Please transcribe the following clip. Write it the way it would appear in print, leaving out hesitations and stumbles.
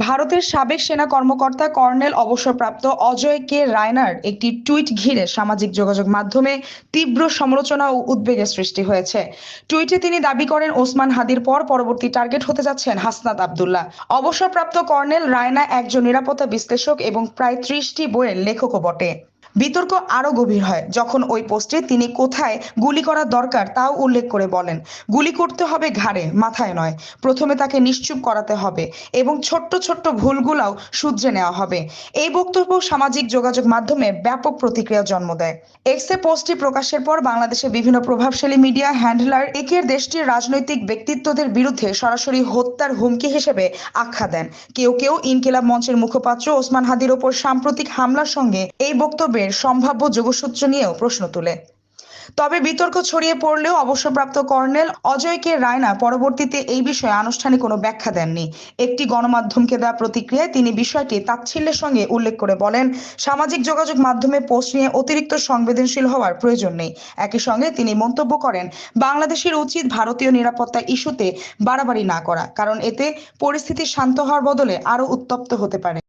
ভারতের সাবেক সেনা কর্মকর্তা কর্নেল অবসরপ্রাপ্ত অজয় কে রায়নার একটি টুইট ঘিরে সামাজিক যোগাযোগ মাধ্যমে তীব্র সমালোচনা ও উদ্বেগের সৃষ্টি হয়েছে। টুইটে তিনি দাবি করেন ওসমান হাদির পর পরবর্তী টার্গেট হতে যাচ্ছেন হাসনাত আবদুল্লাহ। অবসরপ্রাপ্ত কর্নেল রায়না একজন নিরাপত্তা বিশ্লেষক এবং প্রায় 30টি বইয়ের লেখকও বটে। বিতর্ক আরো গভীর হয় যখন ওই পোস্টে তিনি কোথায় গুলি করা দরকার তাও উল্লেখ করে বলেন, গুলি করতে হবে ঘাড়ে, মাথায় নয়। প্রথমে তাকে নিশ্চুপ করাতে হবে এবং ছোট্ট ছোট্ট ভুলগুলাও শুধরে নেওয়া হবে। এই বক্তব্য সামাজিক যোগাযোগ মাধ্যমে ব্যাপক প্রতিক্রিয়া জন্ম দেয়। এক্সে পোস্টটি প্রকাশের পর বাংলাদেশে বিভিন্ন প্রভাবশালী মিডিয়া হ্যান্ডলার একের দেশটির রাজনৈতিক ব্যক্তিত্বদের বিরুদ্ধে সরাসরি হত্যার হুমকি হিসেবে আখ্যা দেন। কেউ কেউ ইনকিলাব মঞ্চের মুখপাত্র ওসমান হাদির ওপর সাম্প্রতিক হামলার সঙ্গে এই বক্তব্যের সম্ভাব্য যোগসূত্র নিয়েও প্রশ্ন তোলে। তবে বিতর্ক ছড়িয়ে পড়লেও অবসরপ্রাপ্ত কর্নেল অজয় কে রায়না পরবর্তীতে এই বিষয়ে আনুষ্ঠানিক কোনো ব্যাখ্যা দেননি। একটি গণমাধ্যমকে দেওয়া প্রতিক্রিয়ায় তিনি বিষয়টি তাচ্ছিল্যের সঙ্গে উল্লেখ করে বলেন, সামাজিক যোগাযোগ মাধ্যমে পোস্ট নিয়ে অতিরিক্ত সংবেদনশীল হওয়ার প্রয়োজন নেই। একই সঙ্গে তিনি মন্তব্য করেন, বাংলাদেশের উচিত ভারতীয় নিরাপত্তা ইস্যুতে বাড়াবাড়ি না করা, কারণ এতে পরিস্থিতি শান্ত হওয়ার বদলে আরো উত্তপ্ত হতে পারে।